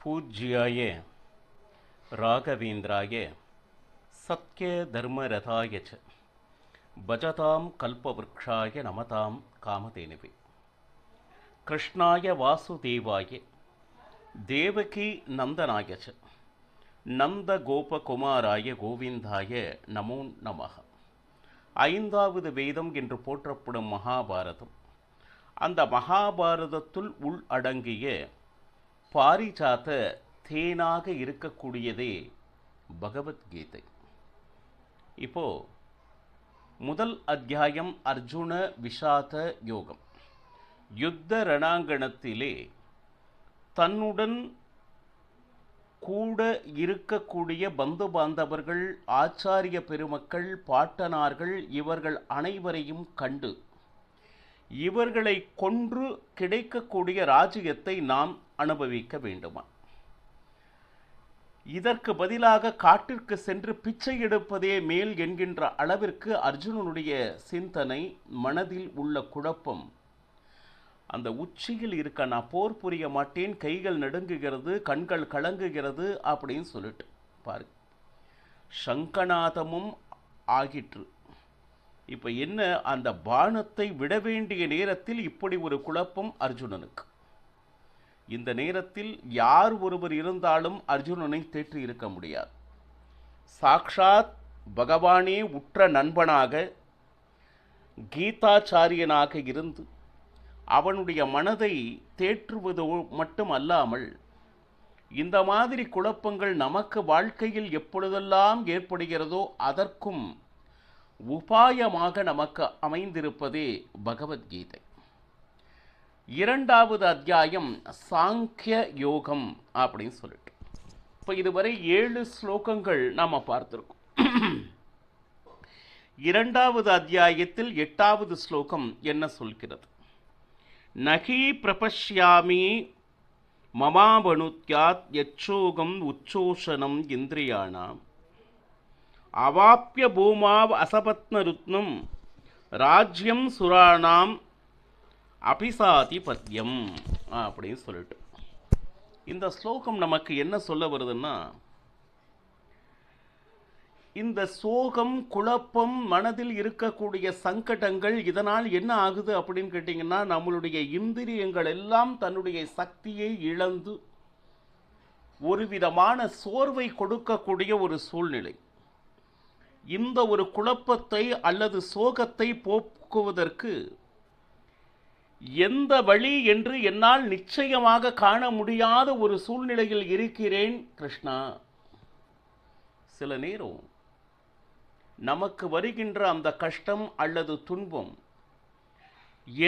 பூஜ்யாய ராகவேந்திராய சத்ய தர்மரதாய ச பஜதாம் கல்பவ்ருக்ஷாய நமதாம் காமதேனுவே. கிருஷ்ணாய வாசுதேவாய தேவகி நந்தனாய ச நந்தகோபகுமாராய கோவிந்தாய நமோ நமஹ. ஐந்தாவது வேதம் என்று போற்றப்படும் மகாபாரதம். அந்த மகாபாரதத்துள் உள்ளடங்கிய பாரிஜாத தேனாக இருக்கக்கூடியதே பகவத்கீதை. இப்போ முதல் அத்தியாயம் அர்ஜுன விஷாத யோகம். யுத்த ரணாங்கணத்திலே தன்னுடன் கூட இருக்கக்கூடிய பந்து பாந்தவர்கள், ஆச்சாரிய பெருமக்கள், பாட்டனார்கள் இவர்கள் அனைவரையும் கண்டு இவர்களை கொன்று கிடைக்கக்கூடிய ராஜ்யத்தை நாம் அனுபவிக்க வேண்டுமா? இதற்கு பதிலாக காட்டிற்கு சென்று பிச்சை எடுப்பதே மேல் என்கின்ற அளவிற்கு அர்ஜுனனுடைய சிந்தனை, மனதில் உள்ள குழப்பம் அந்த உச்சியில் இருக்க. நான் போர் புரிய மாட்டேன், கைகள் நடுங்குகிறது, கண்கள் கலங்குகிறது அப்படின்னு சொல்லிட்டு பாரு. சங்கநாதமும் ஆகிற்று. இப்போ என்ன, அந்த பானத்தை விட வேண்டிய நேரத்தில் இப்படி ஒரு குழப்பம் அர்ஜுனனுக்கு. இந்த நேரத்தில் யார் ஒருவர் இருந்தாலும் அர்ஜுனனை தேற்றி இருக்க முடியாது. சாக்ஷாத் பகவானே உற்ற நண்பனாக, கீதாச்சாரியனாக இருந்து அவனுடைய மனதை தேற்றுவது மட்டும் அல்லாமல், இந்த மாதிரி குழப்பங்கள் நமக்கு வாழ்க்கையில் எப்பொழுதெல்லாம் ஏற்படுகிறதோ அதற்கும் உபாயமாக நமக்கு அமைந்திருப்பதே பகவத்கீதை. இரண்டாவது அத்தியாயம் சாங்கிய யோகம் அப்படின்னு சொல்லிட்டு, இப்போ இதுவரை 7 ஸ்லோகங்கள் நாம் பார்த்துருக்கோம். இரண்டாவது அத்தியாயத்தில் 8வது ஸ்லோகம் என்ன சொல்கிறது? நகி பிரபஷ்யாமி மமாபனுத்யாத் யச்சோகம் உச்சோஷனம் இந்திரியாணாம் அவாப்பிய பூமாவ் அசபத்னருத்னம் ராஜ்யம் சுராணாம் அபிசாதி பத்யம் அப்படின்னு சொல்லிட்டு, இந்த ஸ்லோகம் நமக்கு என்ன சொல்ல வருதுன்னா, இந்த சோகம், குழப்பம், மனதில் இருக்கக்கூடிய சங்கடங்கள் இதனால் என்ன ஆகுது அப்படின்னு கேட்டிங்கன்னா, நம்மளுடைய இந்திரியங்கள் எல்லாம் தன்னுடைய சக்தியை இழந்து ஒரு விதமான சோர்வை கொடுக்கக்கூடிய ஒரு சூழ்நிலை. இந்த ஒரு குழப்பத்தை அல்லது சோகத்தை போக்குவதற்கு எந்த வழி என்று என்னால் நிச்சயமாக காண முடியாத ஒரு சூழ்நிலையில் இருக்கிறேன் கிருஷ்ணா. சில நேரம் நமக்கு வருகின்ற அந்த கஷ்டம் அல்லது துன்பம்,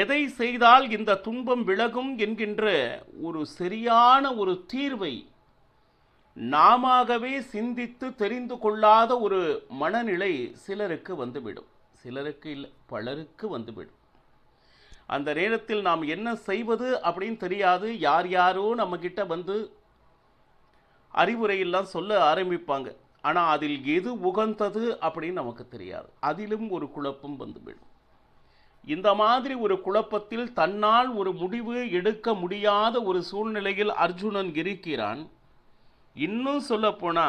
எதை செய்தால் இந்த துன்பம் விலகும் என்கின்ற ஒரு சரியான ஒரு தீர்வை நாமவே சிந்தித்து தெரிந்து கொள்ளாத ஒரு மனநிலை சிலருக்கு வந்துவிடும். சிலருக்கு இல்லை, பலருக்கு வந்துவிடும். அந்த நேரத்தில் நாம் என்ன செய்வது அப்படின்னு தெரியாது. யார் யாரோ நம்மக்கிட்ட வந்து அறிவுரையெல்லாம் சொல்ல ஆரம்பிப்பாங்க. ஆனால் அதில் எது உகந்தது அப்படின்னு நமக்கு தெரியாது. அதிலும் ஒரு குழப்பம் வந்துவிடும். இந்த மாதிரி ஒரு குழப்பத்தில் தன்னால் ஒரு முடிவு எடுக்க முடியாத ஒரு சூழ்நிலையில் அர்ஜுனன் இருக்கிறான். இன்னும் சொல்ல போனா,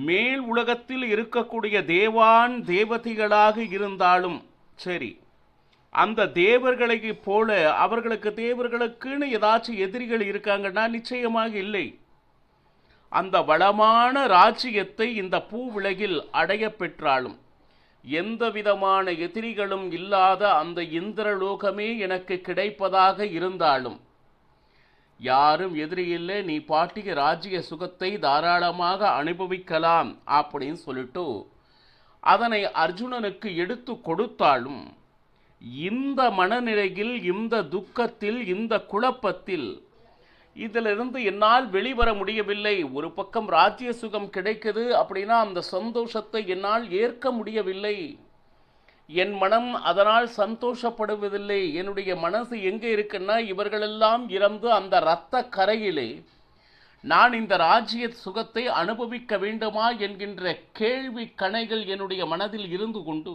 மேல் உலகத்தில் இருக்கக்கூடிய தேவான் தேவதைகளாக இருந்தாலும் சரி, அந்த தேவர்களை போல அவர்களுக்கு தேவர்களுக்குன்னு ஏதாச்சும் எதிரிகள் இருக்காங்கன்னா நிச்சயமாக இல்லை. அந்த வளமான ராஜ்யத்தை இந்த பூவுலகில் அடைய பெற்றாலும், எந்த விதமான எதிரிகளும் இல்லாத அந்த இந்திரலோகமே எனக்கு கிடைப்பதாக இருந்தாலும், யாரும் எதிரி இல்லை, நீ பாட்டிய ராஜ்ய சுகத்தை தாராளமாக அனுபவிக்கலாம் அப்படின்னு சொல்லிட்டு அதனை அர்ஜுனனுக்கு எடுத்து கொடுத்தாலும், இந்த மனநிலையில், இந்த துக்கத்தில், இந்த குழப்பத்தில் இதிலிருந்து என்னால் வெளிவர முடியவில்லை. ஒரு பக்கம் ராஜ்ய சுகம் கிடைக்குது அப்படின்னா அந்த சந்தோஷத்தை என்னால் ஏற்க முடியவில்லை. என் மனம் அதனால் சந்தோஷப்படுவதில்லை. என்னுடைய மனசு எங்கே இருக்குன்னா, இவர்களெல்லாம் இறந்து அந்த இரத்த கரையிலே நான் இந்த ராஜ்ய சுகத்தை அனுபவிக்க வேண்டுமா என்கின்ற கேள்வி கணைகள் என்னுடைய மனதில் இருந்து கொண்டு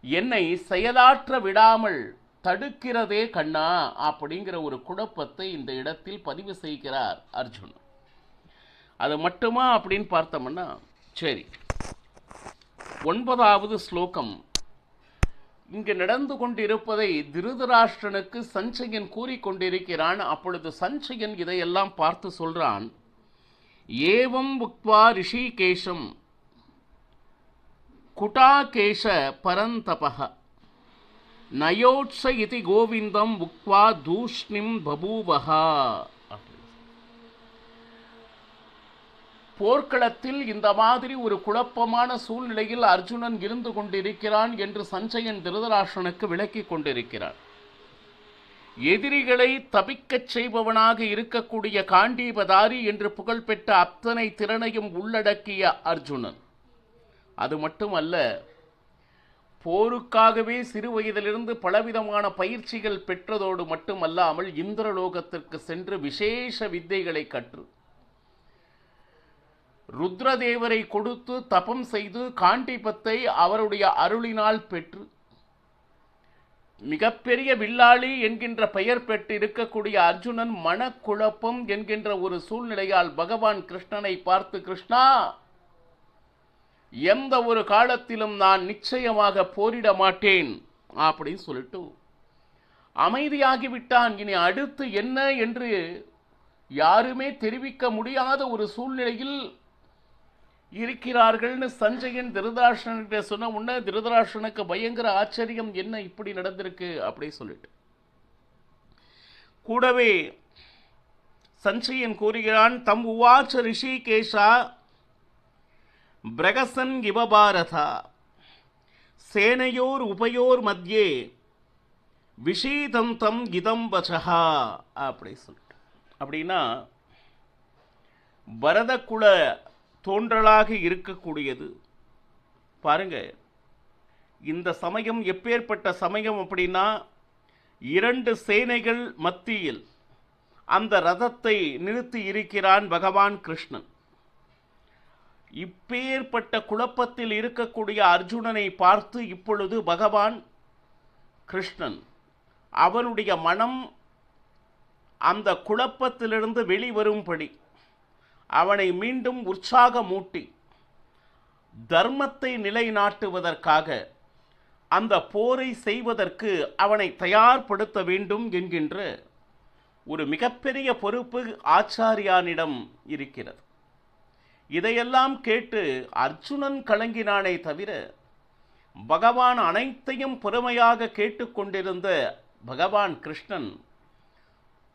என்னை செயலாற்ற விடாமல் தடுக்கிறதே கண்ணா அப்படிங்கிற ஒரு குழப்பத்தை இந்த இடத்தில் பதிவு செய்கிறார் அர்ஜுன். அது மட்டுமா அப்படின்னு பார்த்தோம்னா, சரி, 9வது ஸ்லோகம். இங்கு நடந்து கொண்டிருப்பதை திருதராஷ்டிரனுக்கு சஞ்சயன் கூறிக்கொண்டிருக்கிறான். அப்பொழுது சஞ்சயன் இதையெல்லாம் பார்த்து சொல்றான், ஏவம் உக்த்வா ரிஷிகேஷம் குடாகேஷ பரந்தபஹ நயோட்ச இதி கோவிந்தம் உக்த்வா தூஷ்ணிம் பபூவஹா. போர்க்களத்தில் இந்த மாதிரி ஒரு குழப்பமான சூழ்நிலையில் அர்ஜுனன் இருந்து கொண்டிருக்கிறான் என்று சஞ்சயன் திருதராஷ்டிரனுக்கு விளக்கி கொண்டிருக்கிறான். எதிரிகளை தப்பிக்கச் செய்பவனாக இருக்கக்கூடிய காண்டீபதாரி என்று புகழ்பெற்ற அத்தனை திறனையும் உள்ளடக்கிய அர்ஜுனன். அது மட்டுமல்ல, போருக்காகவே சிறு வயதிலிருந்து பலவிதமான பயிற்சிகள் பெற்றதோடு மட்டுமல்லாமல் இந்திரலோகத்திற்கு சென்று விசேஷ வித்தைகளை கற்று ருத்ரதேவரை கொடுத்து தபம் செய்து காண்டீபத்தை அவருடைய அருளினால் பெற்று மிகப்பெரிய வில்லாளி என்கின்ற பெயர் பெற்று இருக்கக்கூடிய அர்ஜுனன் மனக்குழப்பம் என்கின்ற ஒரு சூழ்நிலையால் பகவான் கிருஷ்ணனை பார்த்து, கிருஷ்ணா, எந்த ஒரு காலத்திலும் நான் நிச்சயமாக போரிட மாட்டேன் அப்படின்னு சொல்லிட்டு அமைதியாகிவிட்டான். இனி அடுத்து என்ன என்று யாருமே தெரிவிக்க முடியாத ஒரு சூழ்நிலையில் இருக்கிறார்கள்னு சஞ்சயன் திருதராஷ்டிரன்கிட்ட சொன்ன உடனே திருதராஷ்டிரனுக்கு பயங்கர ஆச்சரியம், என்ன இப்படி நடந்திருக்கு அப்படி சொல்லிட்டு. கூடவே சஞ்சயன் கூறுகிறான், தம் உவாச்ச ரிஷிகேஷா பிரகசன் இவபாரதா சேனையோர் உபயோர் மத்தியே விஷீதம் தம் இதம் வசஹா அப்படி சொல்லிட்டு. அப்படின்னா பரதகுல தோன்றலாக இருக்கக்கூடியது பாருங்க. இந்த சமயம் எப்பேற்பட்ட சமயம் அப்படின்னா, 2 சேனைகள் மத்தியில் அந்த ரதத்தை நிறுத்தி இருக்கிறான் பகவான் கிருஷ்ணன். இப்பேற்பட்ட குழப்பத்தில் இருக்கக்கூடிய அர்ஜுனனை பார்த்து இப்பொழுது பகவான் கிருஷ்ணன் அவனுடைய மனம் அந்த குழப்பத்திலிருந்து வெளிவரும்படி அவனை மீண்டும் உற்சாகமூட்டி தர்மத்தை நிலைநாட்டுவதற்காக அந்த போரை செய்வதற்கு அவனை தயார்படுத்த வேண்டும் என்கின்ற ஒரு மிகப்பெரிய பொறுப்பு ஆச்சாரியானிடம் இருக்கிறது. இதையெல்லாம் கேட்டு அர்ஜுனன் கலங்கினானே தவிர பகவான் அனைத்தையும் பொறுமையாக கேட்டுக்கொண்டிருந்த பகவான் கிருஷ்ணன்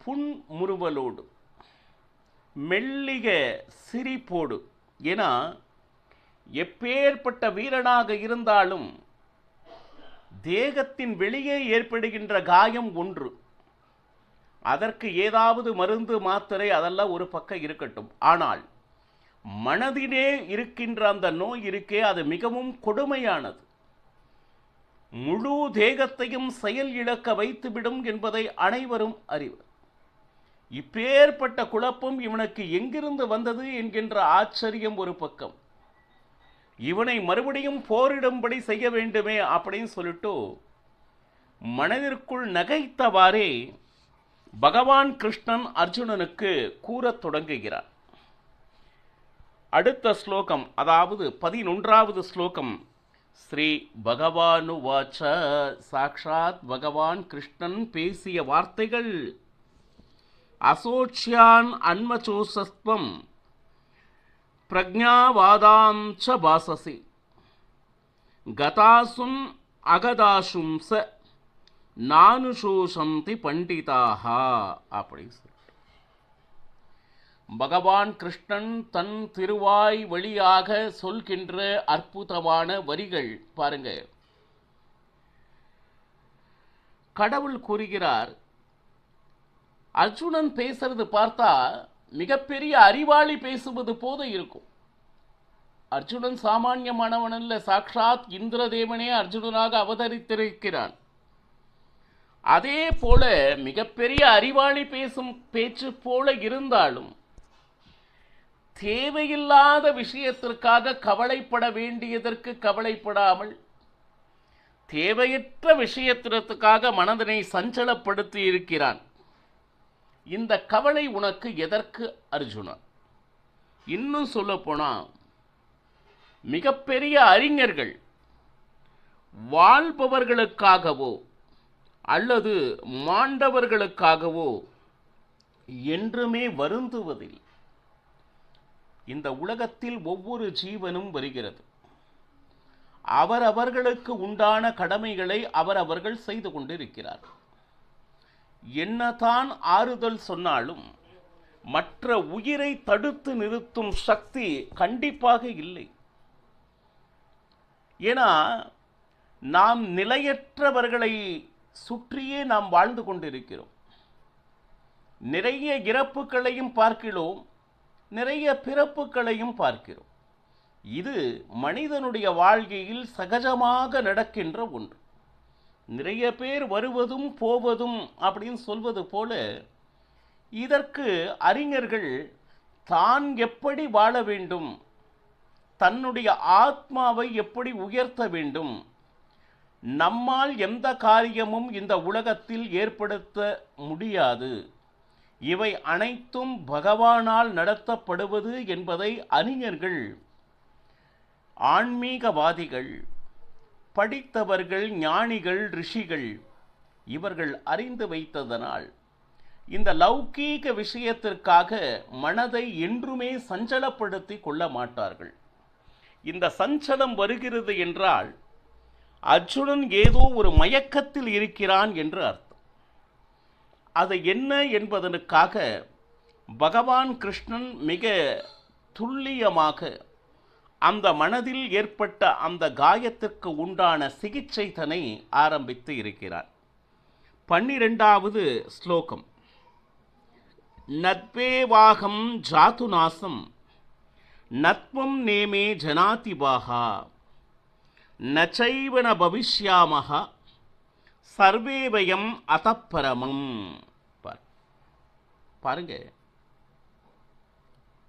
புன்முறுவலோடு மெல்லிக சிரிப்போடு, ஏன்னா எப்பேற்பட்ட வீரனாக இருந்தாலும் தேகத்தின் வெளியே ஏற்படுகின்ற காயம் ஒன்று, அதற்கு ஏதாவது மருந்து மாத்திரை அதெல்லாம் ஒரு பக்கம் இருக்கட்டும், ஆனால் மனதிலே இருக்கின்ற அந்த நோய் இருக்கே அது மிகவும் கொடுமையானது. முழு தேகத்தையும் செயல் இழக்க வைத்துவிடும் என்பதை அனைவரும் அறிவர். இப்பேற்பட்ட குழப்பம் இவனுக்கு எங்கிருந்து வந்தது என்கின்ற ஆச்சரியம் ஒரு பக்கம், இவனை மறுபடியும் போரிடும்படி செய்ய வேண்டுமே அப்படின்னு சொல்லிட்டு மனதிற்குள் நகைத்தவாறே பகவான் கிருஷ்ணன் அர்ஜுனனுக்கு கூறத் தொடங்குகிறார். அடுத்த ஸ்லோகம், அதாவது 11வது ஸ்லோகம். ஸ்ரீ பகவானுவாச்ச, சாக்ஷாத் பகவான் கிருஷ்ணன் பேசிய வார்த்தைகள். அசோச்யான் அன்மச்சோசஸ்வம் பிரஜாவாதாஞ்ச பாசசி கதாசும் அகதாசும் ச நானுஷோஷந்தி பண்டிதாக அப்படி சொல்லிட்டு பகவான் கிருஷ்ணன் தன் திருவாய் வழியாக சொல்கின்ற அற்புதமான வரிகள் பாருங்க. கடவுள் கூறுகிறார், அர்ஜுனன் பேசுறது பார்த்தா மிகப்பெரிய அறிவாளி பேசுவது போல இருக்கும். அர்ஜுனன் சாமானியமானவன் அல்ல, சாக்ஷாத் இந்திரதேவனே அர்ஜுனனாக அவதரித்திருக்கிறான். அதே போல மிகப்பெரிய அறிவாளி பேசும் பேச்சு போல இருந்தாலும் தேவையில்லாத விஷயத்திற்காக கவலைப்பட வேண்டியதற்கு கவலைப்படாமல் தேவையற்ற விஷயத்திற்காக மனதனை சஞ்சலப்படுத்தி இருக்கிறான். இந்த கவலை உனக்கு எதற்கு அர்ஜுனா? இன்னும் சொல்ல போனா, மிகப்பெரிய அறிஞர்கள் வாழ்பவர்களுக்காகவோ அல்லது மாண்டவர்களுக்காகவோ என்றுமே வருந்துவதில்லை. இந்த உலகத்தில் ஒவ்வொரு ஜீவனும் வருகிறது. அவரவர்களுக்கு உண்டான கடமைகளை அவரவர்கள் செய்து கொண்டிருக்கிறார்கள். என்னதான் ஆறுதல் சொன்னாலும் மற்ற உயிரை தடுத்து நிறுத்தும் சக்தி கண்டிப்பாக இல்லை. ஏன்னா, நாம் நிலையற்றவர்களை சுற்றியே நாம் வாழ்ந்து கொண்டிருக்கிறோம். நிறைய இறப்புகளையும் பார்க்கிறோம், நிறைய பிறப்புகளையும் பார்க்கிறோம். இது மனிதனுடைய வாழ்க்கையில் சகஜமாக நடக்கின்ற ஒன்று. நிறைய பேர் வருவதும் போவதும் அப்படின்னு சொல்வது போல, இதற்கு அறிஞர்கள் தான் எப்படி வாழ வேண்டும், தன்னுடைய ஆத்மாவை எப்படி உயர்த்த வேண்டும், நம்மால் எந்த காரியமும் இந்த உலகத்தில் ஏற்படுத்த முடியாது, இவை அனைத்தும் பகவானால் நடத்தப்படுவது என்பதை அறிஞர்கள், ஆன்மீகவாதிகள், படித்தவர்கள், ஞானிகள், ரிஷிகள் இவர்கள் அறிந்து வைத்ததனால் இந்த லௌகீக விஷயத்திற்காக மனதை என்றுமே சஞ்சலப்படுத்தி கொள்ள மாட்டார்கள். இந்த சஞ்சலம் வருகிறது என்றால் அர்ஜுனன் ஏதோ ஒரு மயக்கத்தில் இருக்கிறான் என்று அர்த்தம். அது என்ன என்பதற்காக பகவான் கிருஷ்ணன் மிக துல்லியமாக அந்த மனதில் ஏற்பட்ட அந்த காயத்திற்கு உண்டான சிகிச்சை தனை ஆரம்பித்து இருக்கிறார். 12வது ஸ்லோகம். நத்வேவாகம் ஜாதுநாசம் நத்வம் நேமே ஜனாதிபாஹா நச்சைவன பவிஷ்யாமஹ சர்வே வயம் அதப்பரமம். பாருங்க,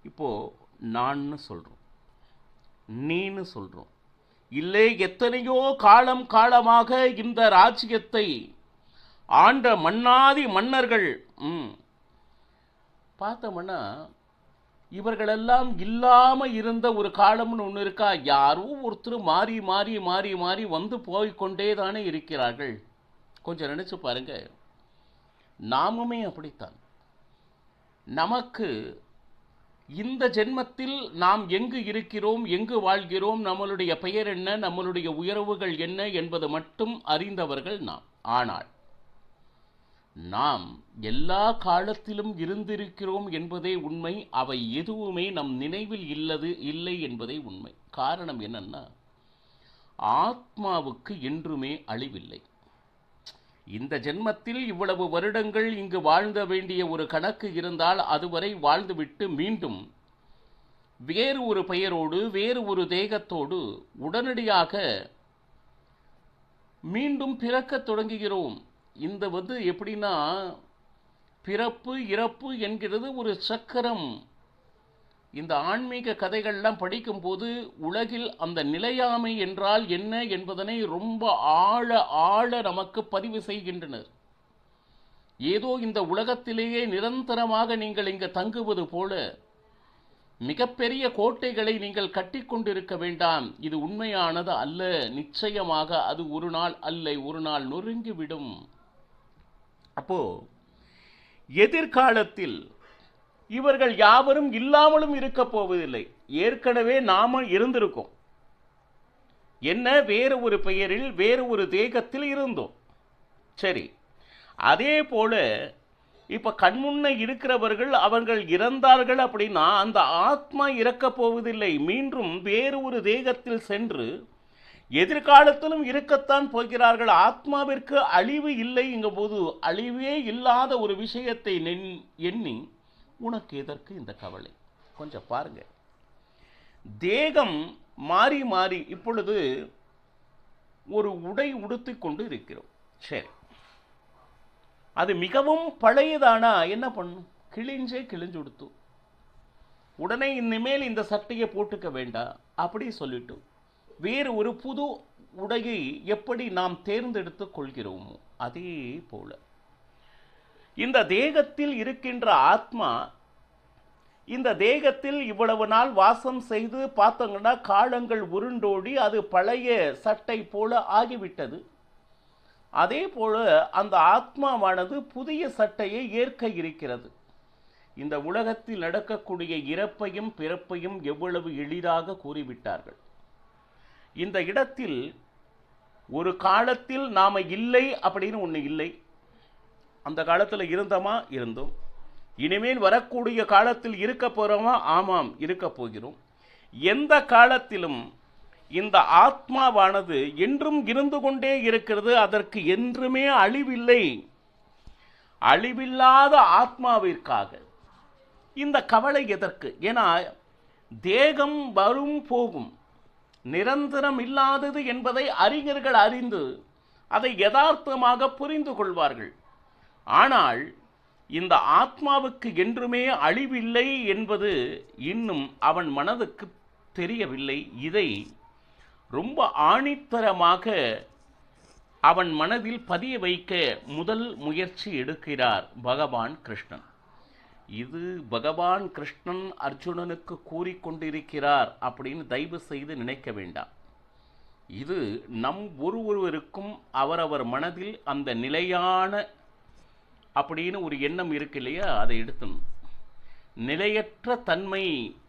இப்போ நான் சொல்றோம், நீன்னு சொல்றோம், இல்லை எத்தனையோ காலம் காலமாக இந்த ராஜ்யத்தை ஆண்ட மன்னாதி மன்னர்கள் பார்த்தோம்னா இவர்களெல்லாம் இல்லாம இருந்த ஒரு காலம்னு ஒன்று இருக்கா? யாரோ ஒருத்தர் மாறி மாறி மாறி மாறி வந்து போய்கொண்டே தானே இருக்கிறார்கள். கொஞ்சம் நினைச்சு பாருங்க. நாமுமே அப்படித்தான். நமக்கு இந்த ஜென்மத்தில் நாம் எங்கு இருக்கிறோம், எங்கு வாழ்கிறோம், நம்மளுடைய பெயர் என்ன, நம்மளுடைய உயர்வுகள் என்ன என்பது மட்டும் அறிந்தவர்கள் நாம். ஆனால் நாம் எல்லா காலத்திலும் இருந்திருக்கிறோம் என்பதே உண்மை. அவை எதுவுமே நம் நினைவில் இல்லை என்பதே உண்மை. காரணம் என்னன்னா, ஆத்மாவுக்கு என்றுமே அழிவில்லை. இந்த ஜென்மத்தில் இவ்வளவு வருடங்கள் இங்கு வாழ்ந்த வேண்டிய ஒரு கணக்கு இருந்தால் அதுவரை வாழ்ந்துவிட்டு மீண்டும் வேறு ஒரு பெயரோடு வேறு ஒரு தேகத்தோடு உடனடியாக மீண்டும் பிறக்க தொடங்குகிறோம். இந்த எப்படின்னா, பிறப்பு இறப்பு என்கிறது ஒரு சக்கரம். இந்த ஆன்மீக கதைகள்லாம் படிக்கும்போது உலகில் அந்த நிலையாமை என்றால் என்ன என்பதனை ரொம்ப ஆழ ஆழ நமக்கு பதிவு செய்கின்றனர். ஏதோ இந்த உலகத்திலேயே நிரந்தரமாக நீங்கள் இங்கு தங்குவது போல மிகப்பெரிய கோட்டைகளை நீங்கள் கட்டிக்கொண்டிருக்க வேண்டாம். இது உண்மையானது அல்ல. நிச்சயமாக அது ஒரு நாள் அல்ல, ஒரு நாள் நொறுங்கிவிடும். அப்போ எதிர்காலத்தில் இவர்கள் யாவரும் இல்லாமலும் இருக்க போவதில்லை. ஏற்கனவே நாம இருந்திருக்கோம். என்ன, வேறு ஒரு பெயரில் வேறு ஒரு தேகத்தில் இருந்தோம். சரி, அதே போல இப்ப கண்முன்ன இருக்கிறவர்கள் அவர்கள் இறந்தார்கள் அப்படின்னா அந்த ஆத்மா இறக்க போவதில்லை. மீண்டும் வேறு ஒரு தேகத்தில் சென்று எதிர்காலத்திலும் இருக்கத்தான் போகிறார்கள். ஆத்மாவிற்கு அழிவு இல்லைங்க போது அழிவே இல்லாத ஒரு விஷயத்தை எண்ணி உனக்கு எதற்கு இந்த கவலை? கொஞ்சம் பாருங்க. தேகம் மாறி மாறி இப்பொழுது ஒரு உடை உடுத்தி கொண்டு இருக்கிறோம். சரி, அது மிகவும் பழையதானா என்ன பண்ணும்? கிழிஞ்சு உடுத்து. உடனே இனிமேல் இந்த சட்டையை போட்டுக்க வேண்டாம் அப்படி சொல்லிட்டு வேறு ஒரு புது உடையை எப்படி நாம் தேர்ந்தெடுத்துக் கொள்கிறோமோ அதே போல இந்த தேகத்தில் இருக்கின்ற ஆத்மா இந்த தேகத்தில் இவ்வளவு நாள் வாசம் செய்து பார்த்தோங்கன்னா காலங்கள் உருண்டோடி அது பழைய சட்டை போல ஆகிவிட்டது. அதே போல அந்த ஆத்மாவானது புதிய சட்டையை ஏற்க இருக்கிறது. இந்த உலகத்தில் நடக்கக்கூடிய இறப்பையும் பிறப்பையும் எவ்வளவு எளிதாக கூறிவிட்டார்கள். இந்த இடத்தில் ஒரு காலத்தில் நாம இல்லை அப்படின்னு ஒன்று இல்லை. அந்த காலத்தில் இருந்தோமா, இருந்தோம். இனிமேல் வரக்கூடிய காலத்தில் இருக்க போகிறோமா, ஆமாம் இருக்க போகிறோம். எந்த காலத்திலும் இந்த ஆத்மாவானது என்றும் இருந்து கொண்டே இருக்கிறது. அதற்கு என்றுமே அழிவில்லை. அழிவில்லாத ஆத்மாவிற்காக இந்த கவலை எதற்கு? ஏன்னா தேகம் வரும் போகும், நிரந்தரம் இல்லாதது என்பதை அறிஞர்கள் அறிந்து அதை யதார்த்தமாக புரிந்து கொள்வார்கள். ஆனால் இந்த ஆத்மாவுக்கு என்றுமே அழிவில்லை என்பது இன்னும் அவன் மனதுக்கு தெரியவில்லை. இதை ரொம்ப ஆணித்தரமாக அவன் மனதில் பதிய வைக்க முதல் முயற்சி எடுக்கிறார் பகவான் கிருஷ்ணன். இது பகவான் கிருஷ்ணன் அர்ஜுனனுக்கு கூறிக்கொண்டிருக்கிறார் அப்படின்னு தயவு செய்து நினைக்க வேண்டாம். இது நம் ஒருவருக்கும் அவரவர் மனதில் அந்த நிலையான அப்படின்னு ஒரு எண்ணம் இருக்கு இல்லையா, அதை எடுத்தணும். நிலையற்ற தன்மை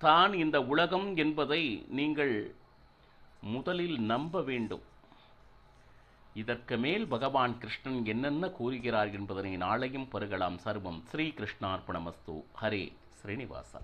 தான் இந்த உலகம் என்பதை நீங்கள் முதலில் நம்ப வேண்டும். இதற்கு மேல் பகவான் கிருஷ்ணன் என்னென்ன கூறுகிறார் என்பதனை நாளையும் பருகலாம். சர்வம் ஸ்ரீ கிருஷ்ணார்ப்பணமஸ்து. ஹரே ஸ்ரீனிவாசா.